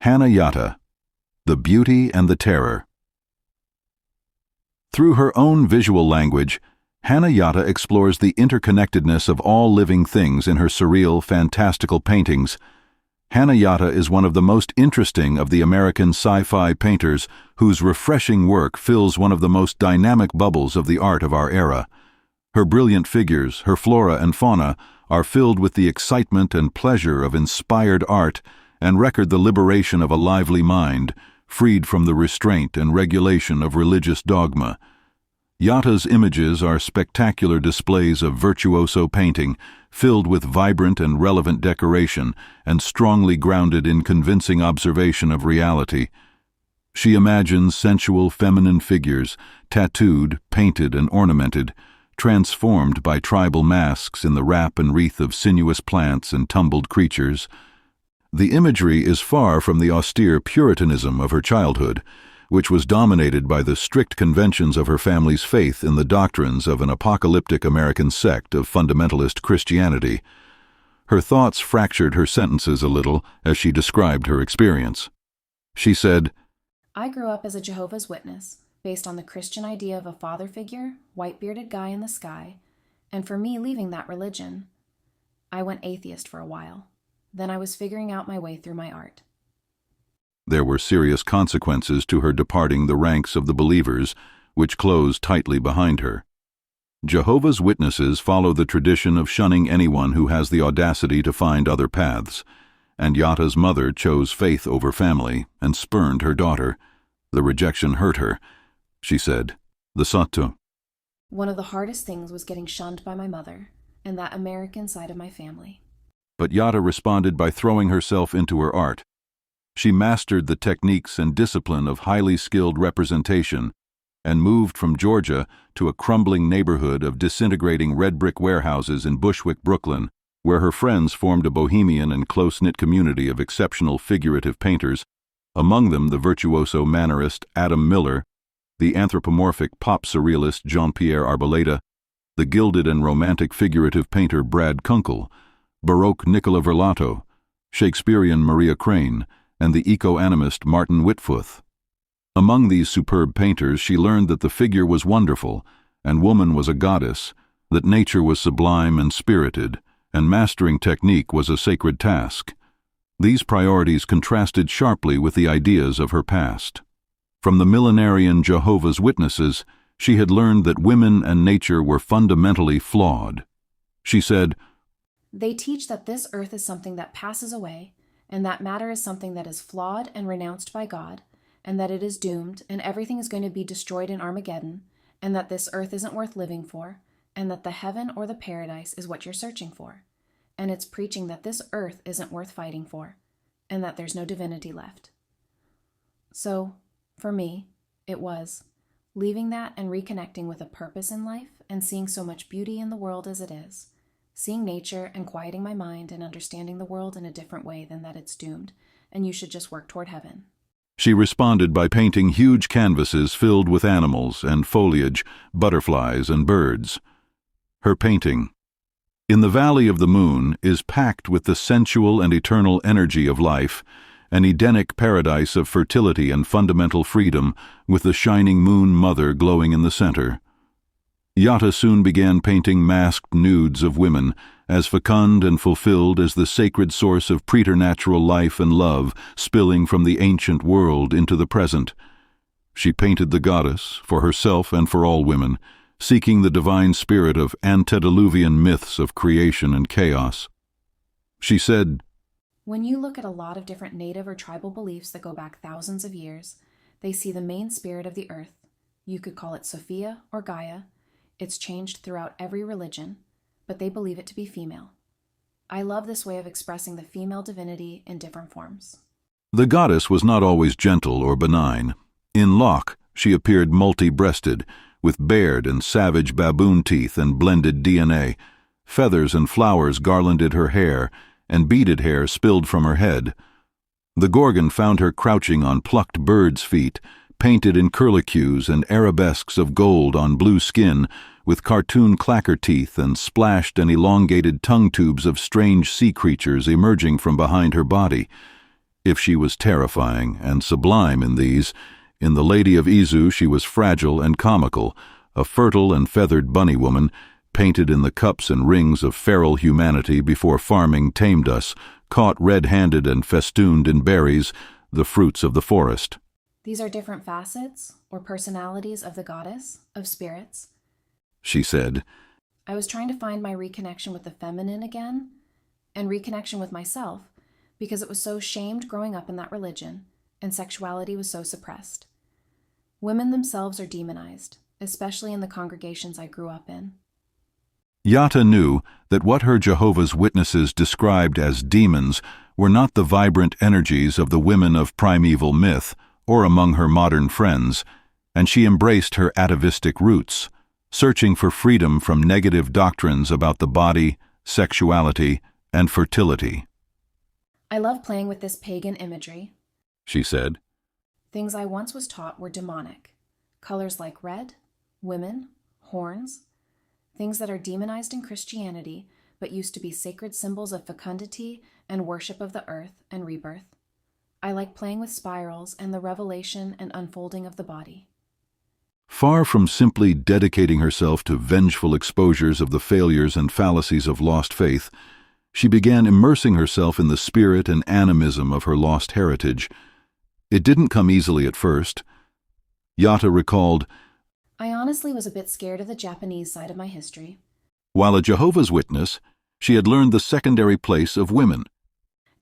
Yata, The Beauty and the Terror. Through her own visual language, Yata explores the interconnectedness of all living things in her surreal, fantastical paintings. Yata is one of the most interesting of the American sci-fi painters whose refreshing work fills one of the most dynamic bubbles of the art of our era. Her brilliant figures, her flora and fauna, are filled with the excitement and pleasure of inspired art and record the liberation of a lively mind, freed from the restraint and regulation of religious dogma. Yata's images are spectacular displays of virtuoso painting, filled with vibrant and relevant decoration and strongly grounded in convincing observation of reality. She imagines sensual feminine figures, tattooed, painted, and ornamented, transformed by tribal masks in the wrap and wreath of sinuous plants and tumbled creatures. The imagery is far from the austere puritanism of her childhood, which was dominated by the strict conventions of her family's faith in the doctrines of an apocalyptic American sect of fundamentalist Christianity. Her thoughts fractured her sentences a little as she described her experience. She said, I grew up as a Jehovah's Witness, based on the Christian idea of a father figure, white-bearded guy in the sky, and for me leaving that religion, I went atheist for a while. Then I was figuring out my way through my art. There were serious consequences to her departing the ranks of the believers, which closed tightly behind her. Jehovah's Witnesses follow the tradition of shunning anyone who has the audacity to find other paths, and Yata's mother chose faith over family and spurned her daughter. The rejection hurt her. She said, the Sato. One of the hardest things was getting shunned by my mother and that American side of my family. But Yata responded by throwing herself into her art. She mastered the techniques and discipline of highly skilled representation and moved from Georgia to a crumbling neighborhood of disintegrating red brick warehouses in Bushwick, Brooklyn, where her friends formed a bohemian and close-knit community of exceptional figurative painters, among them the virtuoso mannerist Adam Miller, the anthropomorphic pop surrealist Jean-Pierre Arboleda, the gilded and romantic figurative painter Brad Kunkel, Baroque Nicola Verlato, Shakespearean Maria Crane, and the eco-animist Martin Whitfuth. Among these superb painters she learned that the figure was wonderful, and woman was a goddess, that nature was sublime and spirited, and mastering technique was a sacred task. These priorities contrasted sharply with the ideas of her past. From the millenarian Jehovah's Witnesses, she had learned that women and nature were fundamentally flawed. She said, They teach that this earth is something that passes away, and that matter is something that is flawed and renounced by God, and that it is doomed, and everything is going to be destroyed in Armageddon, and that this earth isn't worth living for, and that the heaven or the paradise is what you're searching for. And it's preaching that this earth isn't worth fighting for, and that there's no divinity left. So, for me, it was leaving that and reconnecting with a purpose in life and seeing so much beauty in the world as it is, seeing nature and quieting my mind and understanding the world in a different way than that it's doomed, and you should just work toward heaven. She responded by painting huge canvases filled with animals and foliage, butterflies and birds. Her painting, In the Valley of the Moon, is packed with the sensual and eternal energy of life, an Edenic paradise of fertility and fundamental freedom, with the shining moon mother glowing in the center. Yata soon began painting masked nudes of women, as fecund and fulfilled as the sacred source of preternatural life and love spilling from the ancient world into the present. She painted the goddess, for herself and for all women, seeking the divine spirit of antediluvian myths of creation and chaos. She said, When you look at a lot of different native or tribal beliefs that go back thousands of years, they see the main spirit of the earth. You could call it Sophia or Gaia. It's changed throughout every religion, but they believe it to be female. I love this way of expressing the female divinity in different forms. The goddess was not always gentle or benign. In Locke, she appeared multi-breasted, with bared and savage baboon teeth and blended DNA. Feathers and flowers garlanded her hair, and beaded hair spilled from her head. The Gorgon found her crouching on plucked birds' feet, painted in curlicues and arabesques of gold on blue skin, with cartoon clacker teeth and splashed and elongated tongue tubes of strange sea creatures emerging from behind her body. If she was terrifying and sublime in these, in the Lady of Izu she was fragile and comical, a fertile and feathered bunny woman, painted in the cups and rings of feral humanity before farming tamed us, caught red-handed and festooned in berries, the fruits of the forest. These are different facets or personalities of the goddess, of spirits, she said. I was trying to find my reconnection with the feminine again, and reconnection with myself, because it was so shamed growing up in that religion, and sexuality was so suppressed. Women themselves are demonized, especially in the congregations I grew up in. Yata knew that what her Jehovah's Witnesses described as demons were not the vibrant energies of the women of primeval myth or among her modern friends, and she embraced her atavistic roots, searching for freedom from negative doctrines about the body, sexuality, and fertility. I love playing with this pagan imagery, she said. Things I once was taught were demonic. Colors like red, women, horns, things that are demonized in Christianity but used to be sacred symbols of fecundity and worship of the earth and rebirth. I like playing with spirals and the revelation and unfolding of the body. Far from simply dedicating herself to vengeful exposures of the failures and fallacies of lost faith, she began immersing herself in the spirit and animism of her lost heritage. It didn't come easily at first. Yata recalled, I honestly was a bit scared of the Japanese side of my history. While a Jehovah's Witness, she had learned the secondary place of women.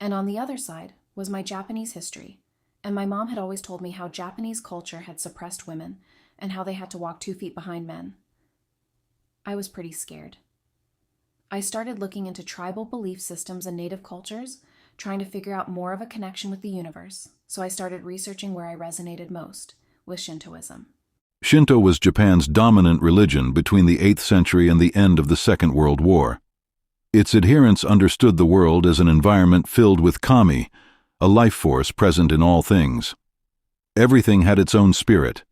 And on the other side was my Japanese history, and my mom had always told me how Japanese culture had suppressed women and how they had to walk 2 feet behind men. I was pretty scared. I started looking into tribal belief systems and native cultures, trying to figure out more of a connection with the universe, so I started researching where I resonated most, with Shintoism. Shinto was Japan's dominant religion between the 8th century and the end of the Second World War. Its adherents understood the world as an environment filled with kami, a life force present in all things. Everything had its own spirit,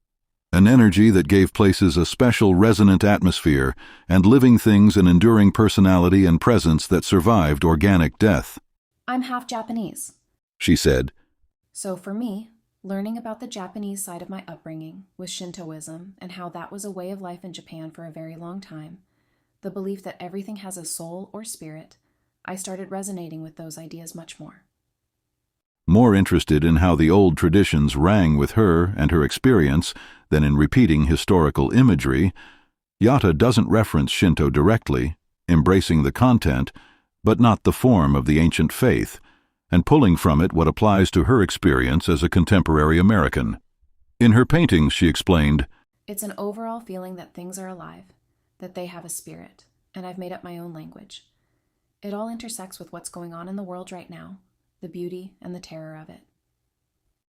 an energy that gave places a special resonant atmosphere and living things an enduring personality and presence that survived organic death. I'm half Japanese, she said. So for me, learning about the Japanese side of my upbringing with Shintoism and how that was a way of life in Japan for a very long time, the belief that everything has a soul or spirit, I started resonating with those ideas much more. More interested in how the old traditions rang with her and her experience than in repeating historical imagery, Yata doesn't reference Shinto directly, embracing the content, but not the form of the ancient faith, and pulling from it what applies to her experience as a contemporary American. In her paintings, she explained, It's an overall feeling that things are alive, that they have a spirit, and I've made up my own language. It all intersects with what's going on in the world right now, the beauty and the terror of it.